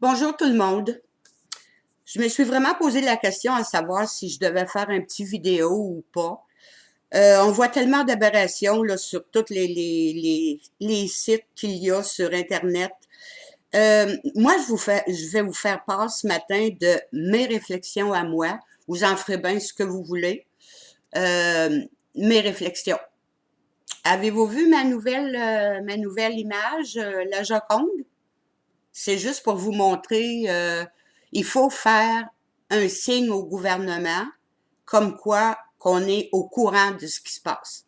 Bonjour tout le monde. Je me suis vraiment posé la question à savoir si je devais faire un petit vidéo ou pas. On voit tellement d'aberrations là, sur tous les sites qu'il y a sur Internet. Moi, je vais vous faire part ce matin de mes réflexions à moi. Vous en ferez bien ce que vous voulez. Euh, Mes réflexions. Avez-vous vu ma nouvelle image, la Joconde? C'est juste pour vous montrer, il faut faire un signe au gouvernement comme quoi qu'on est au courant de ce qui se passe.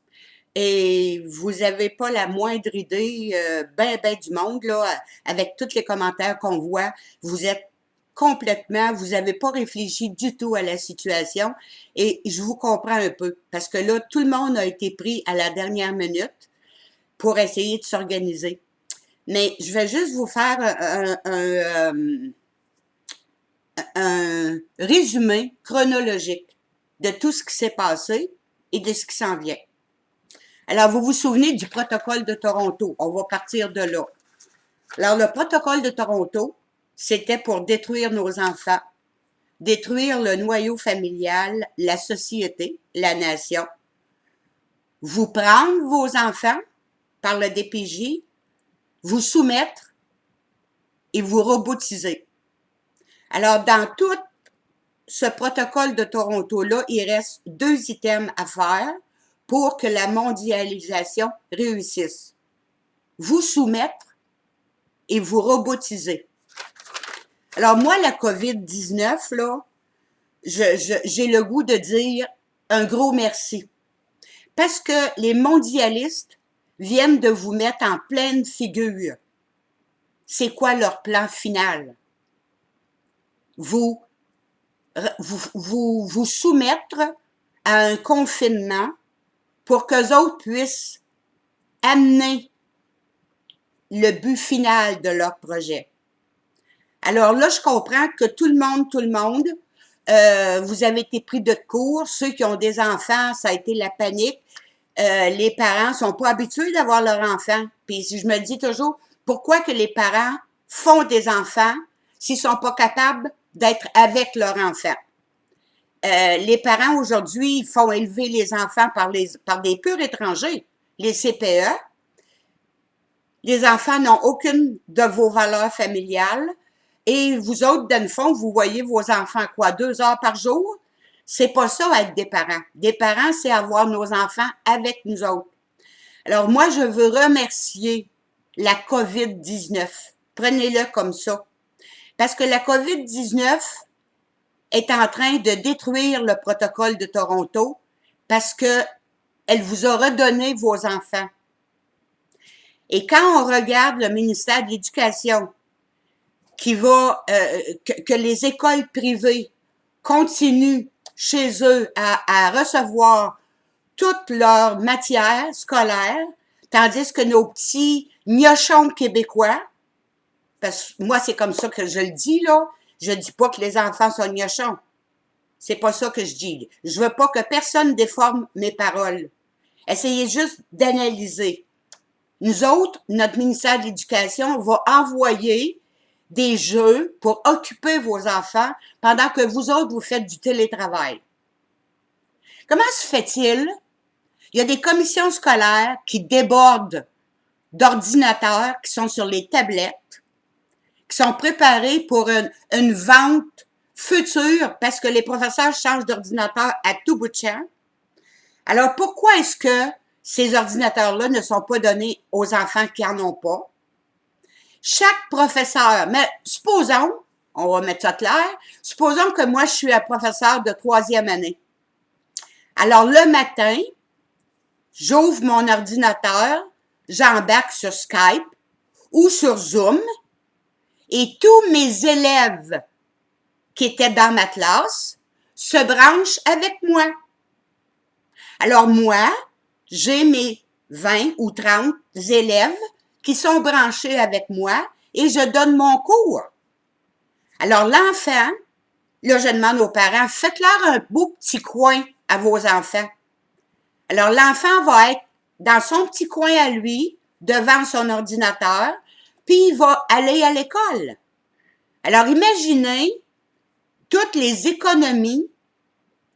Et vous avez pas la moindre idée, ben du monde, là, avec tous les commentaires qu'on voit, vous êtes complètement, vous avez pas réfléchi du tout à la situation et je vous comprends un peu parce que là, tout le monde a été pris à la dernière minute pour essayer de s'organiser. Mais je vais juste vous faire un résumé chronologique de tout ce qui s'est passé et de ce qui s'en vient. Alors, vous vous souvenez du protocole de Toronto. On va partir de là. Alors, le protocole de Toronto, c'était pour détruire nos enfants, détruire le noyau familial, la société, la nation, vous prendre vos enfants par le DPJ, vous soumettre et vous robotiser. Alors, dans tout ce protocole de Toronto-là, il reste 2 items à faire pour que la mondialisation réussisse. Vous soumettre et vous robotiser. Alors moi, la COVID-19, là, j'ai le goût de dire un gros merci. Parce que les mondialistes viennent de vous mettre en pleine figure. C'est quoi leur plan final? Vous soumettre à un confinement pour qu'eux autres puissent amener le but final de leur projet. Alors là, je comprends que tout le monde, vous avez été pris de court. Ceux qui ont des enfants, ça a été la panique. Les parents sont pas habitués d'avoir leurs enfants. Puis je me dis toujours, pourquoi que les parents font des enfants s'ils sont pas capables d'être avec leurs enfants? Les parents aujourd'hui, ils font élever les enfants par des purs étrangers, les CPE. Les enfants n'ont aucune de vos valeurs familiales. Et vous autres, dans le fond, vous voyez vos enfants quoi, 2 heures par jour? C'est pas ça être des parents. Des parents, c'est avoir nos enfants avec nous autres. Alors moi, je veux remercier la COVID-19. Prenez-le comme ça. Parce que la COVID-19 est en train de détruire le protocole de Toronto parce que elle vous a redonné vos enfants. Et quand on regarde le ministère de l'Éducation, qui va que les écoles privées continuent chez eux à recevoir toute leur matière scolaire, tandis que nos petits gnochons québécois, parce que moi c'est comme ça que je le dis là, je dis pas que les enfants sont gnochons, c'est pas ça que je dis. Je veux pas que personne déforme mes paroles. Essayez juste d'analyser. Nous autres, notre ministère de l'Éducation va envoyer des jeux pour occuper vos enfants pendant que vous autres, vous faites du télétravail. Comment se fait-il? Il y a des commissions scolaires qui débordent d'ordinateurs qui sont sur les tablettes, qui sont préparés pour une vente future parce que les professeurs changent d'ordinateur à tout bout de champ. Alors, pourquoi est-ce que ces ordinateurs-là ne sont pas donnés aux enfants qui n'en ont pas? Chaque professeur, mais supposons, on va mettre ça clair, supposons que moi, je suis un professeur de 3e année. Alors, le matin, j'ouvre mon ordinateur, j'embarque sur Skype ou sur Zoom et tous mes élèves qui étaient dans ma classe se branchent avec moi. Alors, moi, j'ai mes 20 ou 30 élèves qui sont branchés avec moi et je donne mon cours. Alors, l'enfant, là, je demande aux parents, faites-leur un beau petit coin à vos enfants. Alors, l'enfant va être dans son petit coin à lui, devant son ordinateur, puis il va aller à l'école. Alors, imaginez toutes les économies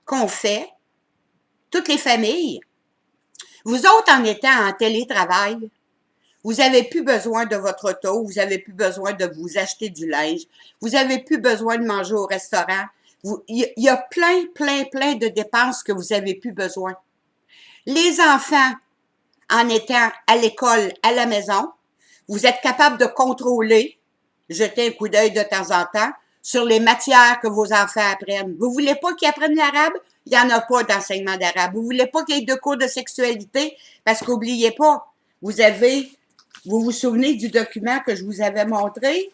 qu'on fait, toutes les familles. Vous autres, en étant en télétravail, vous n'avez plus besoin de votre auto, vous n'avez plus besoin de vous acheter du linge, vous n'avez plus besoin de manger au restaurant. Il y a plein de dépenses que vous n'avez plus besoin. Les enfants, en étant à l'école, à la maison, vous êtes capable de contrôler, jeter un coup d'œil de temps en temps, sur les matières que vos enfants apprennent. Vous voulez pas qu'ils apprennent l'arabe? Il n'y en a pas d'enseignement d'arabe. Vous voulez pas qu'il y ait de cours de sexualité? Parce qu'oubliez pas, vous vous souvenez du document que je vous avais montré?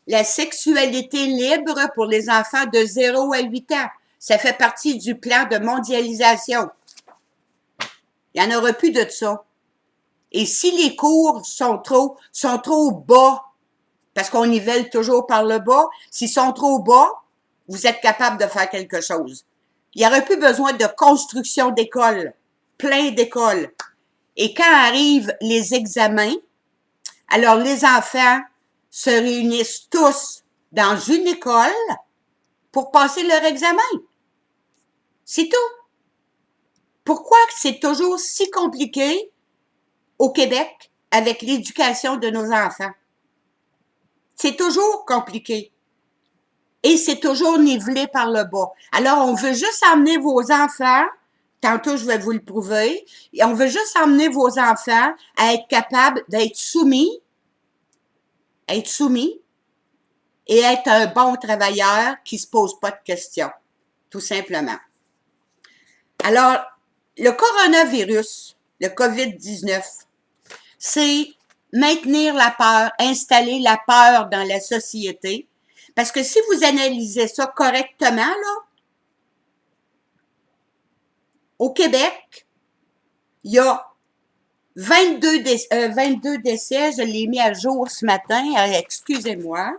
La sexualité libre pour les enfants de 0 à 8 ans. Ça fait partie du plan de mondialisation. Il n'y en aura plus de ça. Et si les cours sont trop bas, parce qu'on nivelle toujours par le bas, s'ils sont trop bas, vous êtes capable de faire quelque chose. Il n'y aurait plus besoin de construction d'écoles, plein d'écoles. Et quand arrivent les examens, alors les enfants se réunissent tous dans une école pour passer leur examen. C'est tout. Pourquoi c'est toujours si compliqué au Québec avec l'éducation de nos enfants? C'est toujours compliqué. Et c'est toujours nivelé par le bas. Alors, on veut juste emmener vos enfants, tantôt je vais vous le prouver, et on veut juste emmener vos enfants à être capables d'être soumis et être un bon travailleur qui se pose pas de questions, tout simplement. Alors, le coronavirus, le COVID-19, c'est maintenir la peur, installer la peur dans la société. Parce que si vous analysez ça correctement, là, au Québec, il y a 22 décès, je l'ai mis à jour ce matin, excusez-moi.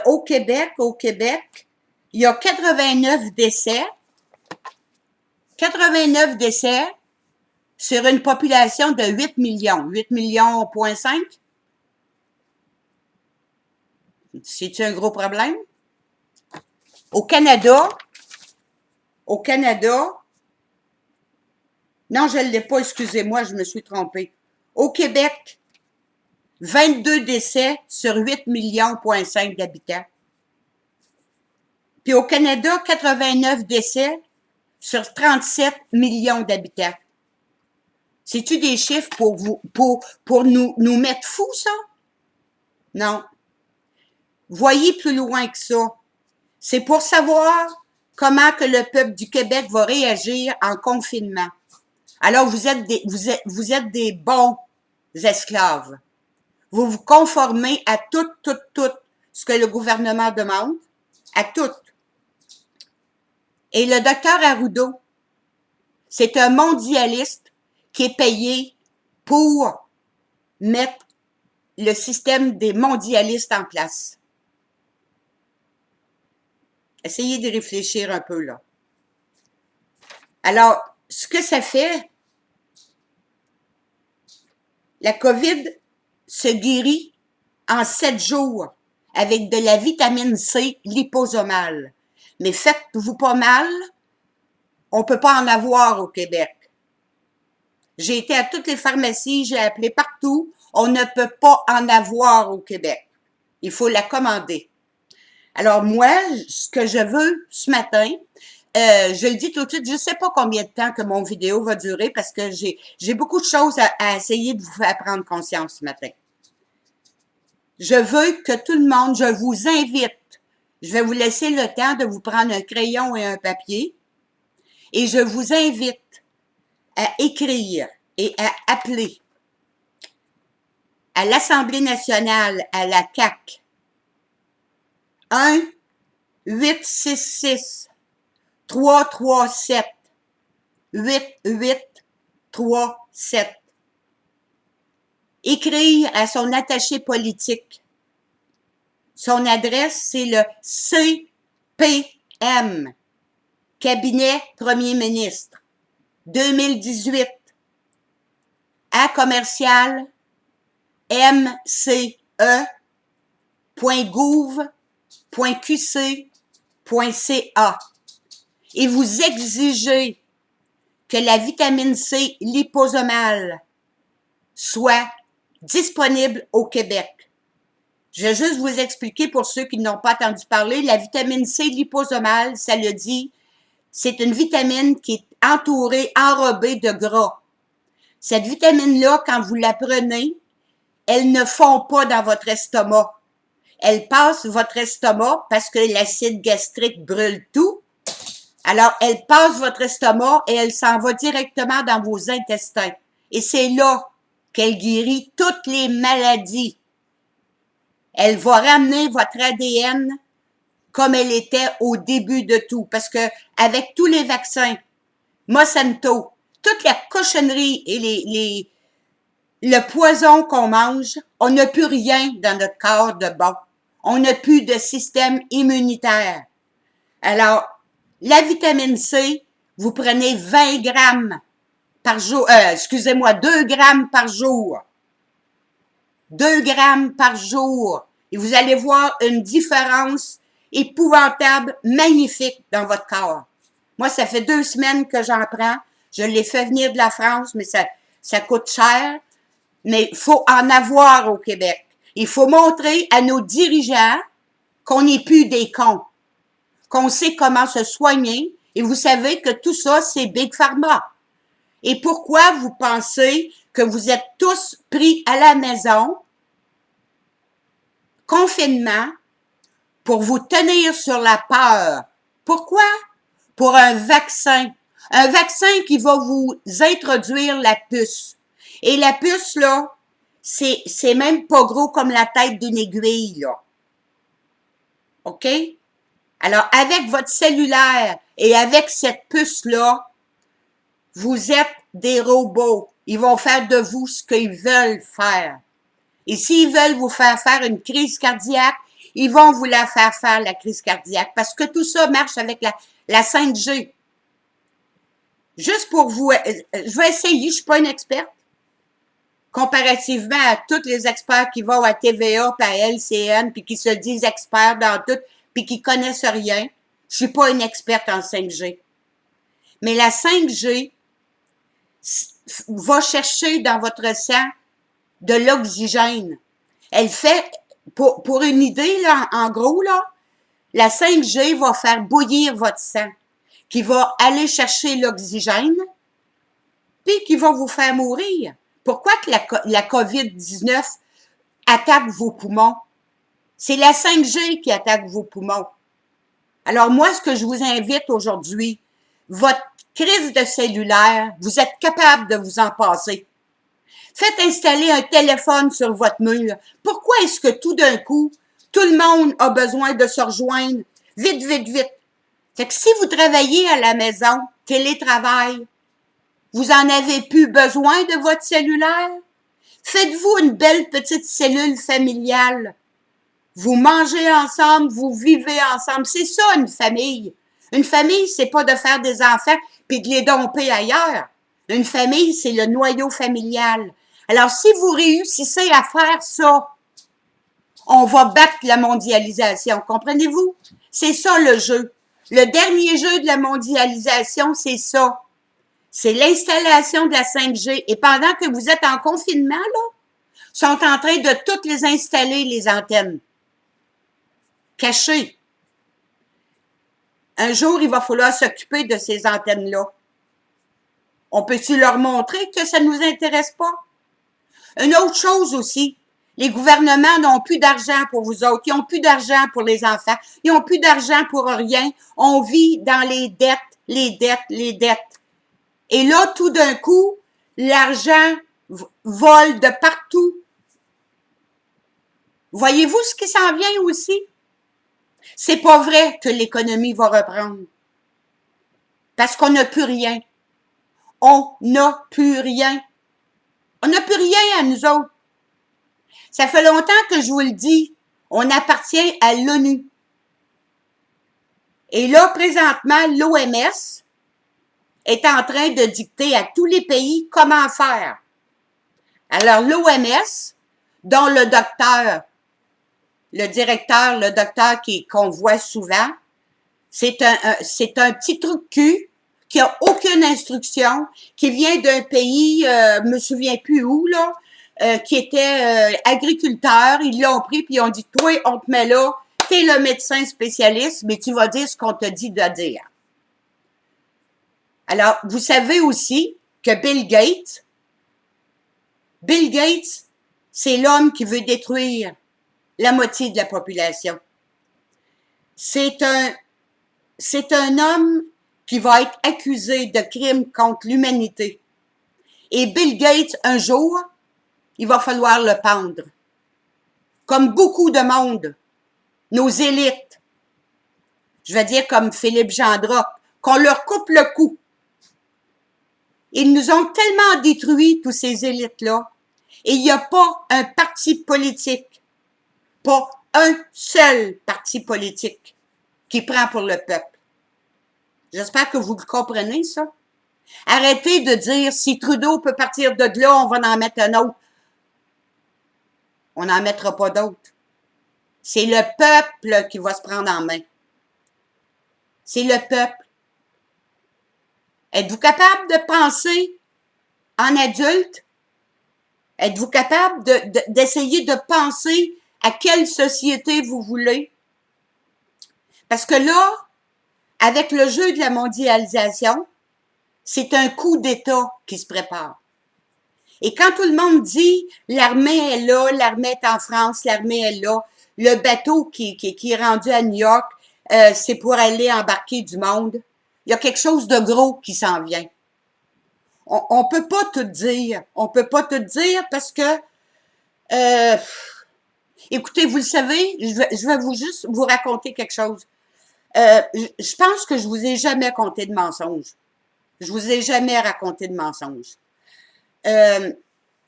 Au Québec, il y a 89 décès sur une population de 8 millions. 8 millions, point 5. C'est-tu un gros problème? Au Canada, non, je ne l'ai pas, excusez-moi, je me suis trompée. Au Québec, 22 décès sur 8 millions, point 5 d'habitants. Puis au Canada, 89 décès sur 37 millions d'habitants. C'est-tu des chiffres pour nous mettre fous, ça? Non. Voyez plus loin que ça. C'est pour savoir comment que le peuple du Québec va réagir en confinement. Alors, vous êtes des bons esclaves. Vous vous conformez à tout ce que le gouvernement demande, à tout. Et le docteur Arruda, c'est un mondialiste qui est payé pour mettre le système des mondialistes en place. Essayez de réfléchir un peu, là. Alors, ce que ça fait, la COVID se guérit en 7 jours avec de la vitamine C liposomale. Mais faites-vous pas mal, on peut pas en avoir au Québec. J'ai été à toutes les pharmacies, j'ai appelé partout, on ne peut pas en avoir au Québec. Il faut la commander. Alors moi, ce que je veux ce matin, je le dis tout de suite, je sais pas combien de temps que mon vidéo va durer parce que j'ai beaucoup de choses à essayer de vous faire prendre conscience ce matin. Je veux que tout le monde, je vous invite, je vais vous laisser le temps de vous prendre un crayon et un papier et je vous invite à écrire et à appeler à l'Assemblée nationale, à la CAQ, 1-866-337-8837. Écrire à son attaché politique. Son adresse, c'est le CPM, Cabinet Premier ministre, 2018, à commercial MCE www.gouv.qc.ca et vous exigez que la vitamine C liposomale soit disponible au Québec. Je vais juste vous expliquer pour ceux qui n'ont pas entendu parler, la vitamine C liposomale, ça le dit, c'est une vitamine qui est entourée, enrobée de gras. Cette vitamine-là, quand vous la prenez, elle ne fond pas dans votre estomac. Elle passe votre estomac parce que l'acide gastrique brûle tout. Alors, elle passe votre estomac et elle s'en va directement dans vos intestins. Et c'est là qu'elle guérit toutes les maladies. Elle va ramener votre ADN comme elle était au début de tout. Parce que avec tous les vaccins, Monsanto, toute la cochonnerie et le poison qu'on mange, on n'a plus rien dans notre corps de bon. On n'a plus de système immunitaire. Alors, la vitamine C, vous prenez 20 grammes par jour, 2 grammes par jour. 2 grammes par jour. Et vous allez voir une différence épouvantable, magnifique dans votre corps. Moi, ça fait 2 semaines que j'en prends. Je l'ai fait venir de la France, mais ça coûte cher. Mais il faut en avoir au Québec. Il faut montrer à nos dirigeants qu'on n'est plus des cons, qu'on sait comment se soigner. Et vous savez que tout ça, c'est Big Pharma. Et pourquoi vous pensez que vous êtes tous pris à la maison, confinement, pour vous tenir sur la peur? Pourquoi? Pour un vaccin. Un vaccin qui va vous introduire la puce. Et la puce, là, c'est même pas gros comme la tête d'une aiguille, là. OK? Alors, avec votre cellulaire et avec cette puce-là, vous êtes des robots. Ils vont faire de vous ce qu'ils veulent faire. Et s'ils veulent vous faire faire une crise cardiaque, ils vont vous la faire la crise cardiaque. Parce que tout ça marche avec la 5G. Juste pour vous, je vais essayer, je suis pas une experte. Comparativement à tous les experts qui vont à TVA, puis à LCN, puis qui se disent experts dans tout, puis qui connaissent rien. Je suis pas une experte en 5G. Mais la 5G va chercher dans votre sang de l'oxygène. Elle fait, pour une idée, là, en gros, là, la 5G va faire bouillir votre sang, qui va aller chercher l'oxygène, puis qui va vous faire mourir. Pourquoi que la COVID-19 attaque vos poumons? C'est la 5G qui attaque vos poumons. Alors moi, ce que je vous invite aujourd'hui, votre crise de cellulaire, vous êtes capable de vous en passer. Faites installer un téléphone sur votre mur. Pourquoi est-ce que tout d'un coup, tout le monde a besoin de se rejoindre vite, vite, vite? Fait que si vous travaillez à la maison, télétravail, vous en avez plus besoin de votre cellulaire? Faites-vous une belle petite cellule familiale. Vous mangez ensemble, vous vivez ensemble. C'est ça, une famille. Une famille, c'est pas de faire des enfants puis de les domper ailleurs. Une famille, c'est le noyau familial. Alors, si vous réussissez à faire ça, on va battre la mondialisation. Comprenez-vous? C'est ça le jeu. Le dernier jeu de la mondialisation, c'est ça. C'est l'installation de la 5G. Et pendant que vous êtes en confinement, là, sont en train de toutes les installer, les antennes. Cachées. Un jour, il va falloir s'occuper de ces antennes-là. On peut-tu leur montrer que ça ne nous intéresse pas? Une autre chose aussi, les gouvernements n'ont plus d'argent pour vous autres. Ils n'ont plus d'argent pour les enfants. Ils n'ont plus d'argent pour rien. On vit dans les dettes, les dettes, les dettes. Et là, tout d'un coup, l'argent vole de partout. Voyez-vous ce qui s'en vient aussi? C'est pas vrai que l'économie va reprendre. Parce qu'on n'a plus rien. On n'a plus rien. On n'a plus rien à nous autres. Ça fait longtemps que je vous le dis. On appartient à l'ONU. Et là, présentement, l'OMS est en train de dicter à tous les pays comment faire. Alors, l'OMS, dont le docteur le directeur, le docteur qu'on voit souvent, c'est un petit trou de cul qui a aucune instruction, qui vient d'un pays, me souviens plus où, là, qui était agriculteur. Ils l'ont pris, puis ils ont dit, toi, on te met là, t'es le médecin spécialiste, mais tu vas dire ce qu'on te dit de dire. Alors, vous savez aussi que Bill Gates, c'est l'homme qui veut détruire la moitié de la population. C'est un homme qui va être accusé de crimes contre l'humanité. Et Bill Gates, un jour, il va falloir le pendre. Comme beaucoup de monde, nos élites, je vais dire comme Philippe Gendron, qu'on leur coupe le cou. Ils nous ont tellement détruits, tous ces élites-là. Et il n'y a pas un parti politique, pas un seul parti politique qui prend pour le peuple. J'espère que vous le comprenez, ça. Arrêtez de dire, si Trudeau peut partir de là, on va en mettre un autre. On n'en mettra pas d'autres. C'est le peuple qui va se prendre en main. C'est le peuple. Êtes-vous capable de penser en adulte? Êtes-vous capable d'essayer de penser à quelle société vous voulez? Parce que là, avec le jeu de la mondialisation, c'est un coup d'État qui se prépare. Et quand tout le monde dit l'armée est là, l'armée est en France, l'armée est là, le bateau qui est rendu à New York, c'est pour aller embarquer du monde, il y a quelque chose de gros qui s'en vient. On peut pas tout dire. On peut pas tout dire parce que écoutez, vous le savez, je vais juste vous raconter quelque chose. Je pense que je vous ai jamais conté de mensonges. Je vous ai jamais raconté de mensonges.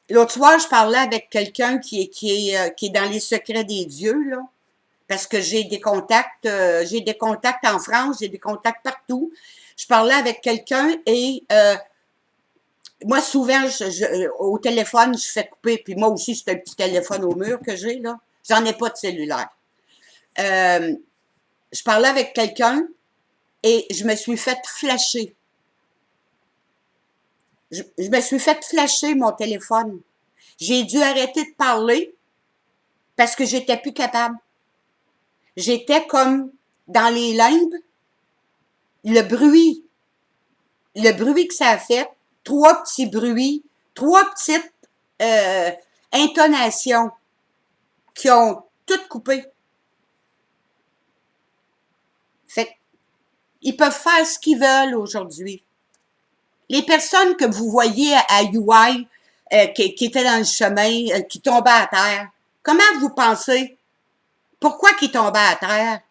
L'autre soir, je parlais avec quelqu'un qui est dans les secrets des dieux, là, parce que j'ai des contacts en France, j'ai des contacts partout. Je parlais avec quelqu'un et moi, souvent, au téléphone, je fais couper, puis moi aussi, c'est un petit téléphone au mur que j'ai, là. J'en ai pas de cellulaire. Je parlais avec quelqu'un et je me suis fait flasher. Je me suis fait flasher mon téléphone. J'ai dû arrêter de parler parce que j'étais plus capable. J'étais comme dans les limbes. Le bruit que ça a fait, trois petits bruits, trois petites intonations qui ont tout coupé. Fait ils peuvent faire ce qu'ils veulent aujourd'hui. Les personnes que vous voyez à UI, qui étaient dans le chemin, qui tombaient à terre, comment vous pensez? Pourquoi qu'ils tombaient à terre?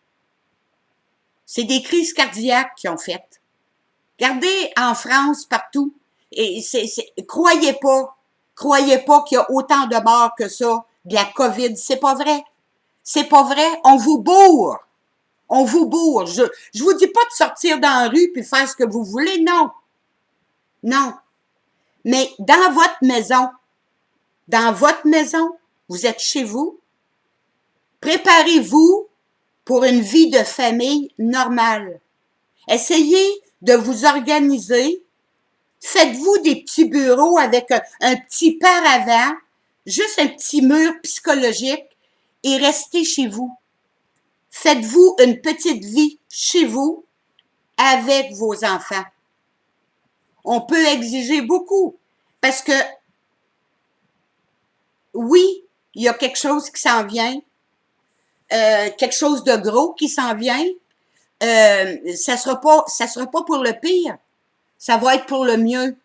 C'est des crises cardiaques qu'ils ont faites. Regardez en France, partout. Et croyez pas qu'il y a autant de morts que ça, de la COVID. C'est pas vrai. C'est pas vrai. On vous bourre. On vous bourre. Je vous dis pas de sortir dans la rue puis faire ce que vous voulez. Non. Non. Mais dans votre maison, vous êtes chez vous, préparez-vous pour une vie de famille normale. Essayez de vous organiser. Faites-vous des petits bureaux avec un petit paravent, juste un petit mur psychologique et restez chez vous. Faites-vous une petite vie chez vous avec vos enfants. On peut exiger beaucoup parce que oui, il y a quelque chose qui s'en vient, quelque chose de gros qui s'en vient. Ça sera pas pour le pire. Ça va être pour le mieux.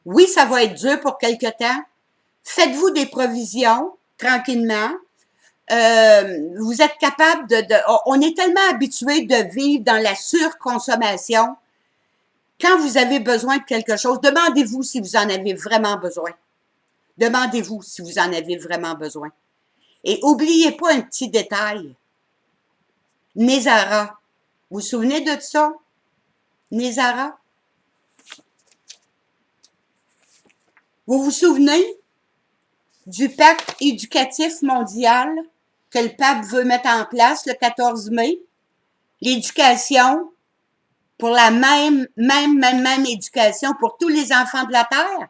Oui, ça va être dur pour quelque temps. Faites-vous des provisions tranquillement. Vous êtes capable on est tellement habitué de vivre dans la surconsommation. Quand vous avez besoin de quelque chose, demandez-vous si vous en avez vraiment besoin. Demandez-vous si vous en avez vraiment besoin. Et oubliez pas un petit détail. Nézara. Vous vous souvenez de ça? Nézara? Vous vous souvenez du pacte éducatif mondial que le pape veut mettre en place le 14 mai. L'éducation pour la même éducation pour tous les enfants de la Terre.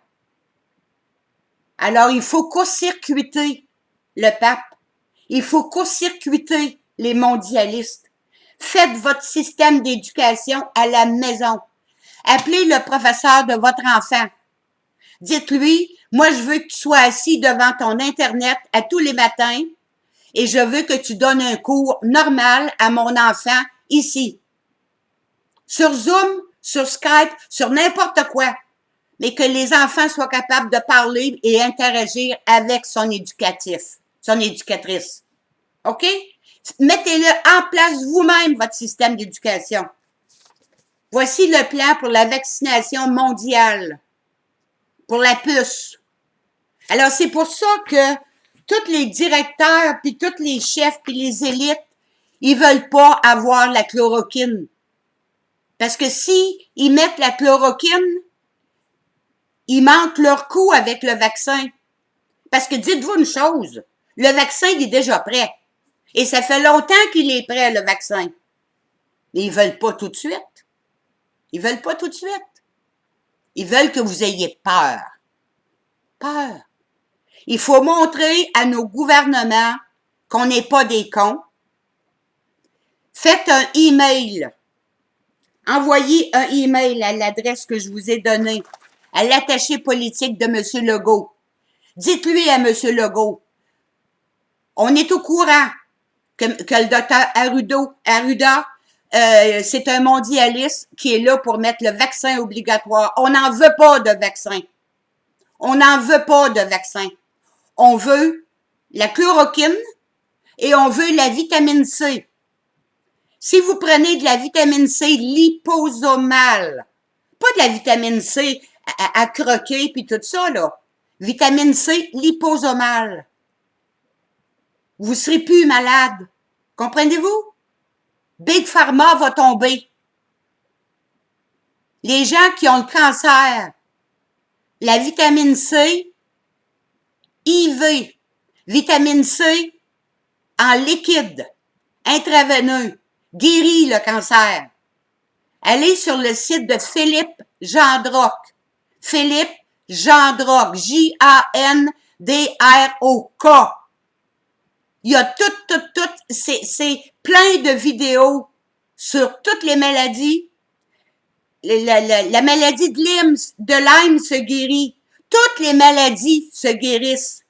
Alors, il faut court-circuiter le pape. Il faut court-circuiter les mondialistes. Faites votre système d'éducation à la maison. Appelez le professeur de votre enfant. Dites-lui, moi, je veux que tu sois assis devant ton Internet à tous les matins et je veux que tu donnes un cours normal à mon enfant ici. Sur Zoom, sur Skype, sur n'importe quoi. Mais que les enfants soient capables de parler et interagir avec son éducatif, son éducatrice. OK? Mettez-le en place vous-même, votre système d'éducation. Voici le plan pour la vaccination mondiale, pour la puce. Alors, c'est pour ça que tous les directeurs, puis tous les chefs, puis les élites, ils veulent pas avoir la chloroquine. Parce que si ils mettent la chloroquine, ils manquent leur coup avec le vaccin. Parce que dites-vous une chose, le vaccin, il est déjà prêt. Et ça fait longtemps qu'il est prêt, le vaccin. Mais ils veulent pas tout de suite. Ils veulent pas tout de suite. Ils veulent que vous ayez peur. Peur. Il faut montrer à nos gouvernements qu'on n'est pas des cons. Faites un email. Envoyez un email à l'adresse que je vous ai donnée, à l'attaché politique de M. Legault. Dites-lui à M. Legault, on est au courant que le docteur Arruda, c'est un mondialiste qui est là pour mettre le vaccin obligatoire. On n'en veut pas de vaccin. On n'en veut pas de vaccin. On veut la chloroquine et on veut la vitamine C. Si vous prenez de la vitamine C liposomale, pas de la vitamine C à croquer puis tout ça, là. Vitamine C liposomale. Vous serez plus malade. Comprenez-vous? Big Pharma va tomber. Les gens qui ont le cancer, la vitamine C, IV, vitamine C en liquide, intraveineux, guérit le cancer. Allez sur le site de Philippe Gendroc. Philippe Gendroc, J-A-N-D-R-O-K. Il y a c'est plein de vidéos sur toutes les maladies. La maladie de Lyme se guérit. Toutes les maladies se guérissent.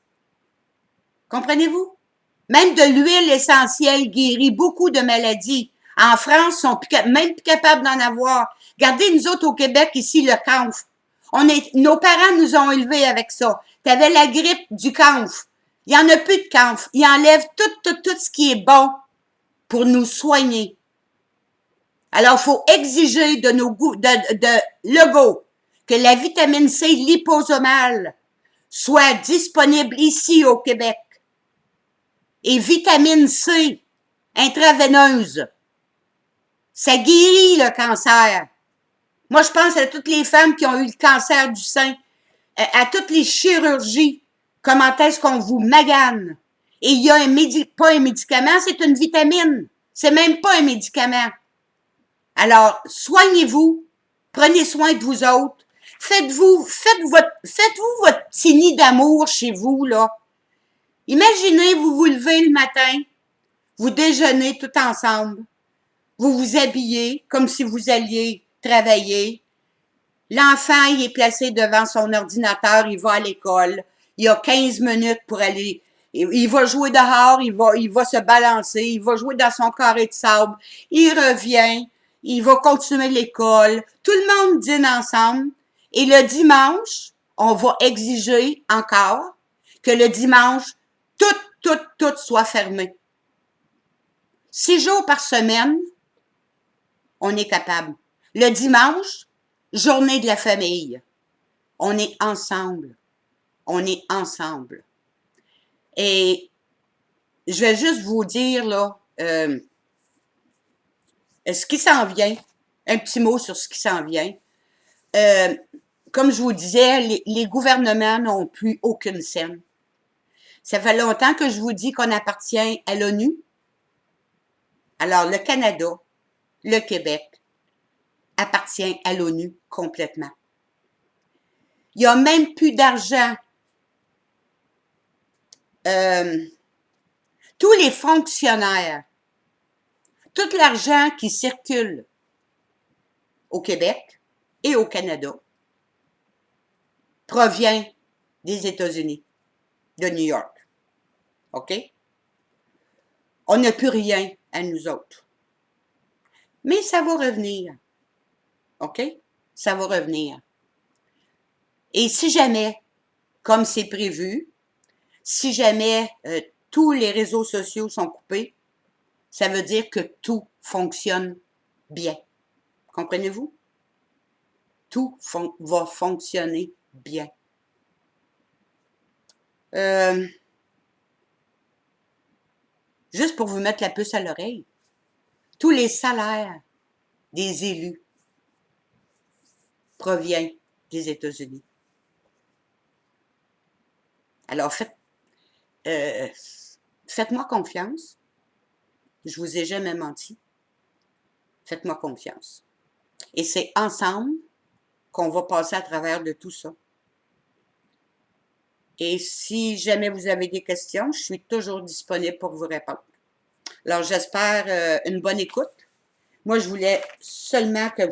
Comprenez-vous? Même de l'huile essentielle guérit beaucoup de maladies. En France, ils sont même plus capables d'en avoir. Regardez, nous autres au Québec, ici, le camphre. Nos parents nous ont élevés avec ça. T'avais la grippe du camphre. Il n'y en a plus de camphre. Ils enlèvent tout ce qui est bon pour nous soigner. Alors, il faut exiger de Legault que la vitamine C liposomale soit disponible ici au Québec. Et vitamine C intraveineuse, ça guérit le cancer. Moi, je pense à toutes les femmes qui ont eu le cancer du sein, à toutes les chirurgies. Comment est-ce qu'on vous magane? Et il y a pas un médicament, c'est une vitamine. C'est même pas un médicament. Alors, soignez-vous, prenez soin de vous autres, faites-vous votre petit nid d'amour chez vous, là. Imaginez, vous vous levez le matin, vous déjeunez tout ensemble, vous vous habillez comme si vous alliez travailler. L'enfant, il est placé devant son ordinateur, il va à l'école, il a 15 minutes pour aller, il va jouer dehors, il va se balancer, il va jouer dans son carré de sable, il revient, il va continuer l'école, tout le monde dîne ensemble, et le dimanche, on va exiger encore que le dimanche, tout soit fermé. 6 jours par semaine, on est capable. Le dimanche, journée de la famille. On est ensemble. On est ensemble. Et je vais juste vous dire, là, ce qui s'en vient, un petit mot sur ce qui s'en vient. Comme je vous disais, les gouvernements n'ont plus aucune scène. Ça fait longtemps que je vous dis qu'on appartient à l'ONU. Alors, le Canada, le Québec, appartient à l'ONU complètement. Il n'y a même plus d'argent. Tous les fonctionnaires, tout l'argent qui circule au Québec et au Canada provient des États-Unis, de New York. OK? On n'a plus rien à nous autres. Mais ça va revenir. OK? Ça va revenir. Et si jamais, comme c'est prévu, si jamais tous les réseaux sociaux sont coupés, ça veut dire que tout fonctionne bien. Comprenez-vous? Tout va fonctionner bien. Juste pour vous mettre la puce à l'oreille, tous les salaires des élus proviennent des États-Unis. Alors, faites-moi confiance. Je vous ai jamais menti. Faites-moi confiance. Et c'est ensemble qu'on va passer à travers de tout ça. Et si jamais vous avez des questions, je suis toujours disponible pour vous répondre. Alors, j'espère une bonne écoute. Moi, je voulais seulement que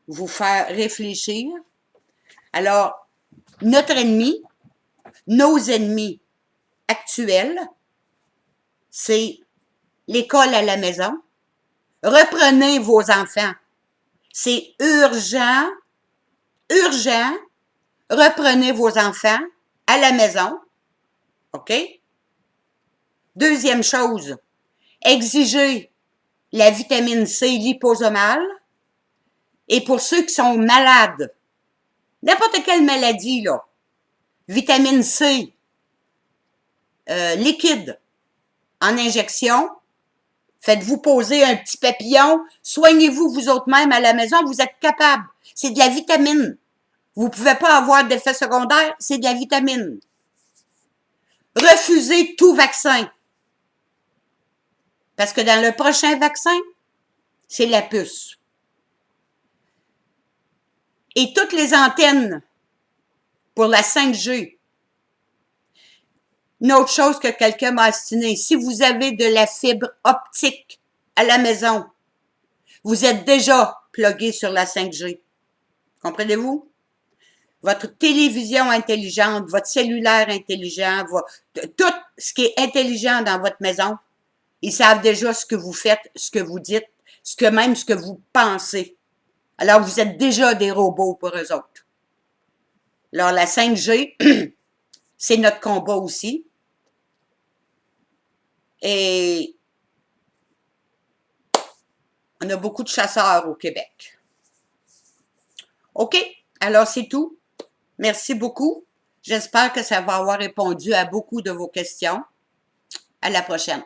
vous faire réfléchir. Alors, notre ennemi, nos ennemis actuels, c'est l'école à la maison. Reprenez vos enfants. C'est urgent, urgent. Reprenez vos enfants à la maison. OK? Deuxième chose, exigez la vitamine C liposomale. Et pour ceux qui sont malades, n'importe quelle maladie, là, vitamine C, liquide, en injection, faites-vous poser un petit papillon, soignez-vous vous autres même à la maison, vous êtes capable. C'est de la vitamine. Vous ne pouvez pas avoir d'effet secondaire, c'est de la vitamine. Refusez tout vaccin. Parce que dans le prochain vaccin, c'est la puce. Et toutes les antennes pour la 5G. Une autre chose que quelqu'un m'a astiné, si vous avez de la fibre optique à la maison, vous êtes déjà plugué sur la 5G. Comprenez-vous? Votre télévision intelligente, votre cellulaire intelligent, tout ce qui est intelligent dans votre maison, ils savent déjà ce que vous faites, ce que vous dites, même ce que vous pensez. Alors, vous êtes déjà des robots pour eux autres. Alors, la 5G, c'est notre combat aussi. Et on a beaucoup de chasseurs au Québec. OK? Alors, c'est tout. Merci beaucoup. J'espère que ça va avoir répondu à beaucoup de vos questions. À la prochaine.